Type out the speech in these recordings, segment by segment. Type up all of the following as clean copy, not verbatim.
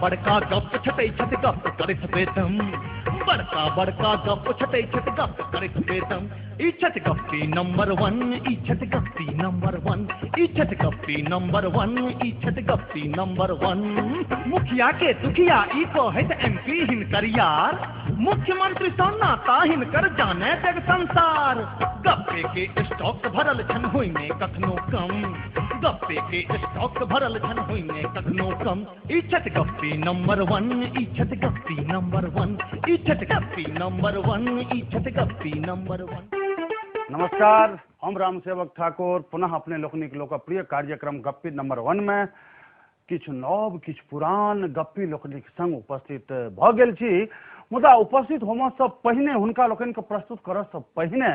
बड़का गप छटै छट गप करैत बेतम बड़का बड़का गप छटै छट गप करैत बेतम ई छट गप्पी नंबर 1 ई छट गप्पी नंबर 1 ई छट गप्पी नंबर 1 ई छट गप्पी नंबर 1 मुखिया के दुखिया ई कहैत एमपी हिनकर यार मुख्यमंत्री सँ नाता हिनकर जाने जग संसार गप्पे के स्टॉक भरल छन होइने कखनो कम गप्पे के स्टॉक भरल छन होइने कखनो कम ई छट गप्पी नंबर 1 ई छट गप्पी नंबर 1 ई छट गप्पी नंबर 1 ई छट गप्पी नंबर 1। नमस्कार, हम रामसेवक ठाकुर पुनः अपने लोकनिक लोकप्रिय कार्यक्रम गप्पी नंबर 1 में किछु नव किछु पुरान गप्पी लोकनिक संग उपस्थित भ गेल छी। मुदा उपस्थित होमऽ सँ पहिने हुनका लोकनि के प्रस्तुत करऽ सँ पहिने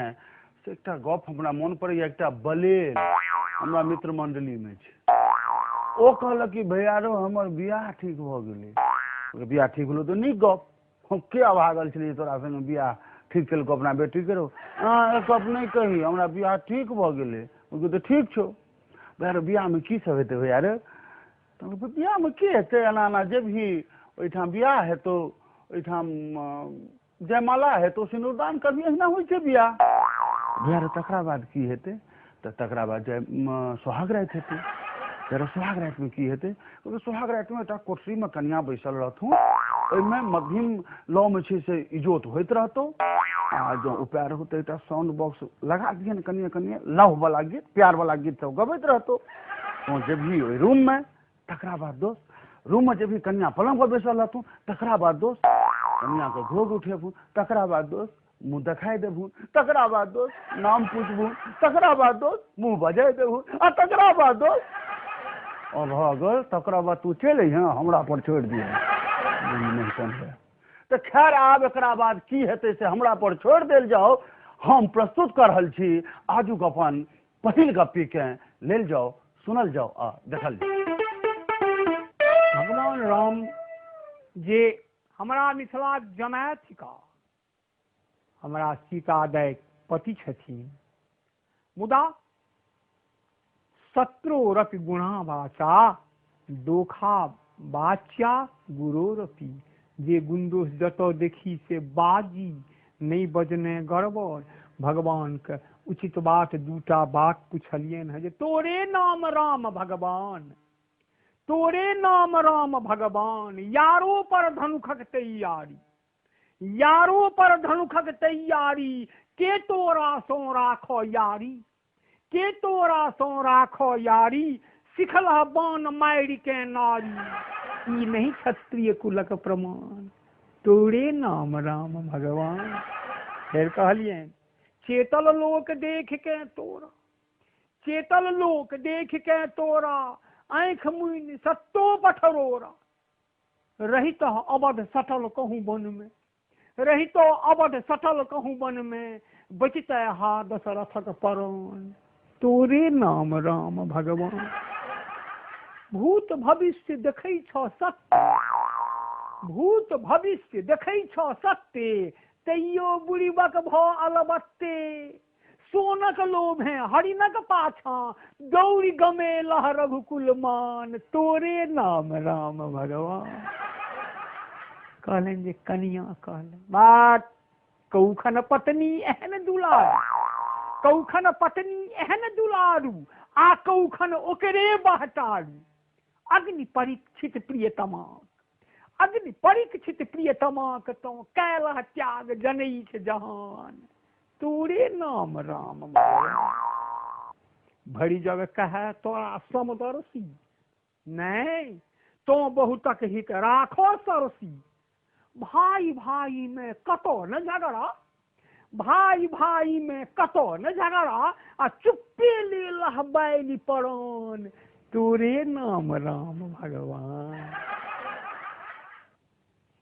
से एकटा गप हमरा मन पड़ैया। एकटा बलेल हमरा मित्र मंडली में छै, ओ कहलक कि भैया रो हमर बियाह ठीक भ गेलै। बियाह ठीक होलो तो नीक गप, हम के अभागल छलियै तोरा संगे बियाह ठीक केलको अपना बेटी के रो। एक गप नहीं कही, हमरा बियाह ठीक भ गेलै। तो ठीक छो भैया रो, बियाह में की सब हेतै भैया रो? तो बियाह में की हेतै, एना एना जेबही ओहिठाम बियाह हेतौ, ओहिठाम जयमाला हेतौ, सिंदूरदान करबही, एहिना होइ छै बियाह। भैया रो तकरा बाद की हेतै? तो तकरा बाद सोहाग राति हेतै। तेरा सोहाग राति में की हेतै? क्योंकि सोहाग राति में एकटा कोठरी में कन्या बैसल रहथुन, ओहिमे मध्यम लौ में छै से इजोत होइत रहतौ। आ जो उपाय रहौ तो एकटा साउंड बॉक्स लगा दियन, कनिए कनिए लव वाला गीत, प्यार वाला गीत सब गबैत रहतौ। तो जेबही ओहि रूम में, तकरा बाद दोस्त रूम में जेबही, कन्या पलंग पर बैसल रहथुन, तकरा बाद दोस्त कन्या के घोग उठेबुन, तकरा बाद दोस्त मुँह देखाई देबुन, तकरा बाद दोस्त नाम पूछबुन, तकरा बाद दोस्त मुँह बजाय देबुन, आ तकरा बाद दोस्त और भ गेल। तकरा बाद तू चलि अइहे, हमरा पर छोड़ दिहे। तो खैर आब एकरा बाद की हेतै से हमरा पर छोड़ देल जाओ। हम प्रस्तुत कर रहल छी आजुक अपन पहिल गप्पी के, लेल जाओ, सुनल जाओ आ देखल जाओ। भगवान राम जे हमरा मिथिला जमाए थिका, हमरा सीता दै पति छथिन, मुदा शत्रुरपि गुणा वाचा दोखा बाच्या गुरोरपि। जे गुंदोष जतौ देखी से बाजी, नहीं बजने गड़बड़। भगवान के उचित बात दूटा बात पूछलियन है, जे तोरे नाम राम भगवान, तोरे नाम राम भगवान। यारो पर धनुखक तैयारी, यारो पर धनुखक तैयारी, के तोरा सो राखो यारी, के तोरा सो राखो यारी। सिखला बान मारि के नारी, ई नहीं क्षत्रिय कुलक प्रमाण। तोरे नाम राम भगवान। फिर कहलिए चेतल लोक देख के तोरा, चेतल लोक देख के तोरा, आंख मुनि सत्तो पठरोरा। रही तो अवध सटल कहूँ वन में, रही तो अवध सटल कहूँ वन में, बचते हा दशरथक प्राण। तोरे नाम राम भगवान। भूत भविष्य देखै छ सत्य, भूत भविष्य देखै छ सत्य, तैयो बुढ़िबक भ अलबत्ते। सोनक लोभे हरिणक पाछा, दौड़ी गमे लह रघुकुल मान। तोरे नाम राम भगवान। कहलन जे कनिया कहलन बात, कौखन पत्नी एहन दुलारू, कौखन पत्नी एहन दुलारू, आ कौखन ओकरे बहटारू। अग्नि परीक्षित प्रियतमा, अग्नि परीक्षित प्रियतमा के तो कैला त्याग जनैछ जहान। तोरे नाम राम भगवान। भरी जग कहे तोरा समदर्शी, नहीं तो बहुतक हित राखो सरसी। भाई भाई में कतो न झगड़ा, भाई भाई में कतो न झगड़ा, आ चुप्पे ले लह बैली परान। तोरे नाम राम भगवान।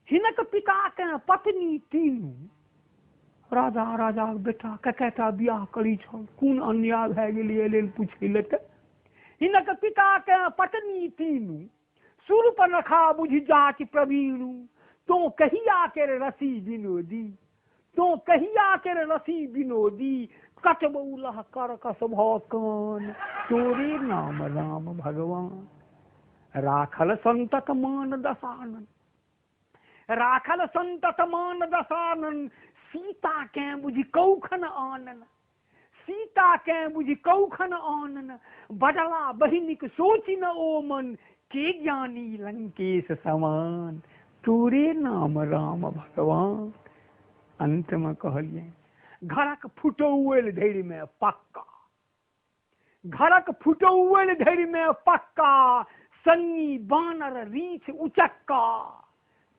हिनक पिता के पत्नी तीनू, राजा राजा बेटा कएटा बियाह करी छल, कोन अन्याय भए गेलै लेल पूछै ले। हिनक पिता के पत्नी तीनू, शूर्पणखा बुझि जाच प्रवीणु। तो कहिया के रसी विनोदी, तो कहिया के रसी विनोदी, कटबौलह कर कस भ कान। तोरे नाम राम भगवान। राखल संतत मान दसानन, राखल संतत मान दसानन, सीता के बुझि कौखन आनन, सीता के बुझि कौखन आनन, बदला बहिनिक सोचि न ओ मन, के ज्ञानी लंकेश समान, तोरे नाम राम भगवान। अंत में कहलिए घरक फुटौल धैर्य में पक्का, घरक फुटौल धैर्य में पक्का, संगी बानर रीछ उचक्का,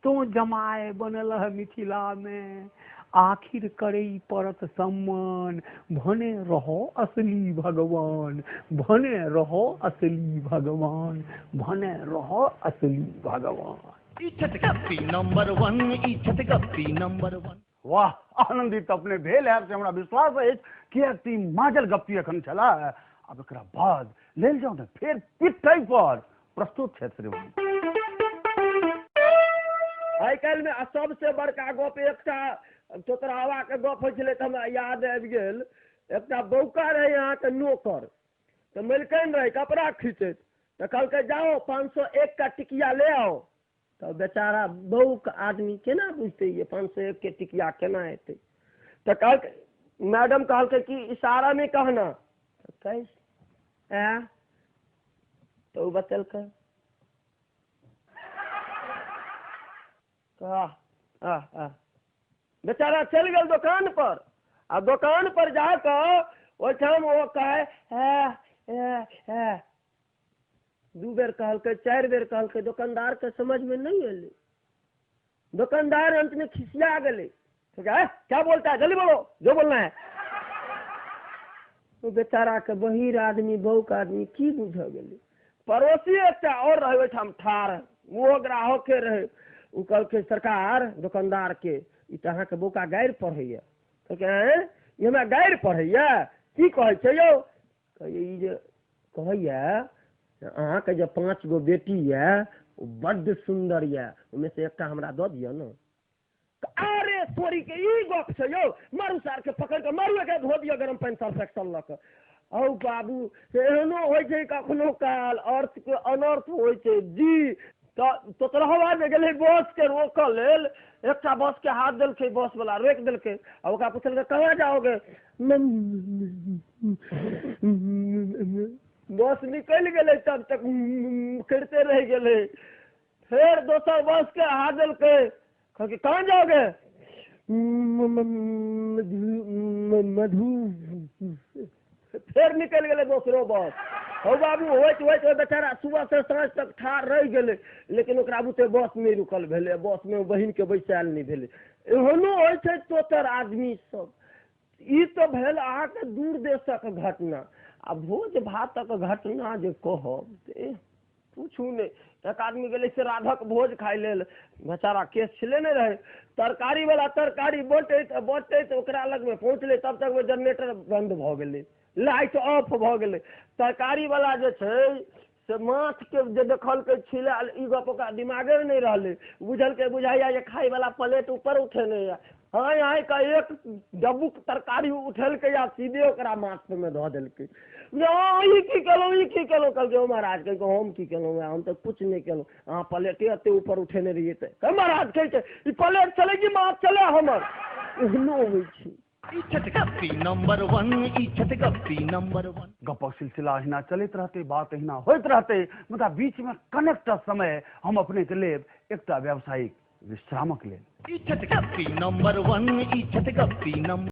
तो जमाए बनल है मिथिला में, आखिर करे परत सम्मान, भने रहो असली भगवान, भने रहो असली भगवान, भने रहो असली भगवान। इच्छत गप्पी नंबर 1, इच्छत गप्पी नंबर 1। वाह, आनंदित अपने भेल है से हमरा विश्वास है कि एक ती माजल गप्पी अखन चला है। अब एकरा बाद लेल जाओ ने फिर पिटाई पर प्रस्तुत है श्रीमान। आइ काल्हि में सबसे बड़का गप एकटा चोतरावा के गप होइ छलै, हमरा याद आबि गेल। एकटा बौका रहे यहाँ के नौकर, तो मलिकन रहे कपड़ा खींचैत, तो कहलकै जाओ 501 का टिकिया ले आओ। तो बेचारा बौक आदमी केना बुझते ये 501 के टिकिया केना एते। तो कहलकै मैडम कहलकै कि इशारा में कहना, तो कैसे आ तो बतलकै बेचारा चल गया दुकान पर, आ दुकान पर जाकर ओठाम वो कहे 2 बेर कहलकै, 4 बेर कहलकै, दुकानदार के समझ में नहीं एले। दुकानदार अंत में खिसिया गए, तो क्या बोलता है, जल्दी बोलो जो बोलना है। तो बेचारा के बहिर आदमी बौक आदमी की बुझ गए। पड़ोसी एक और रहे ओठाम ठार, वो ग्राहक के रहे, उ कहलकै सरकार दुकानदार के ई त अहाँ के बौका गारि पढ़ैया। तो ये हमरा गारि पढ़ैया, की कहै छै यौ? ई जे कहैया अहाँ के जे 5 गो बेटी है वो बड्ड सुंदर है, उनमें से एकटा हमरा दऽ दिअ न। अरे तोरी के ई गप छै यौ, मारू सार के पकड़ के मारू के धो दिअ गरम पानि सर्फ एक्सल लऽ के। औ बाबू से एहनो होइ छै कखनो काल अर्थ के अनर्थ होइ छै जी। तो तरहवा जे गेलै बस के रोकऽ लेल, एकटा बस के हाथ देलकै, बस वाला रोक देलकै, आ ओकरा पूछलकै कहाँ जाओगे? बस निकल गेलै, तब तक करते रह गेलै। फिर दोसर बस के हाथ देलकै, कहलकै कहाँ जाओगे? मधु। फिर निकल गेलै दोसरो बस। हो बाबू होइत होइत बेचारा सुबह से साँझ तक ठार रह गेलै, लेकिन ओकरा बुते बस नहीं रुकल भेलै, बस में बहिन के बैसायल नहीं भेलै। एहनो होइ छै तोतर आदमी सब। ई तो भेल अहाँ के दूर देशक घटना। आ भोज भातक घटना जे कहब पूछू नहीं। एक आदमी गेलै से राधक भोज खाय लेल, बेचारा केस छले नहीं रहे, तरकारी वाला तरकारी बटैत ओकरा लग में पहुँचले, तब तक में जनरेटर बंद भ गेलै, लाइट ऑफ भ गेलै। तरकारी वाला जे छै से माछ के जे देखलकै छिलाल, ई गप ओकरा दिमागे में नहीं रहलै। बुझलकै बुझाइया जे खाय वाला प्लेट ऊपर उठेने या हाँ यहाँ का एक डब्बू तरकारी उठेलकै या सीधे ओकरा माछ में धऽ देलकै। ई की केलहुँ कहलकै महाराज, कहलकै हम की केलहुँ, हम तो कुछ नहीं केलहुँ, अहाँ प्लेटे एते ऊपर उठेने रहिए। तो महाराज कहै छै ई प्लेट चले कि माछ चले हमर? एहनो होइ छै। इच्छत गप्पी नंबर 1, इच्छत गप्पी नंबर 1। गपक सिलसिला अहिना चलते रहते, बात अहिना होते रहते, मुदा बीच में कनेक्ट समय हम अपने के लेब एकटा व्यावसायिक विश्रामक लेल। इच्छत गप्पी नंबर 1, इच्छत गप्पी नंबर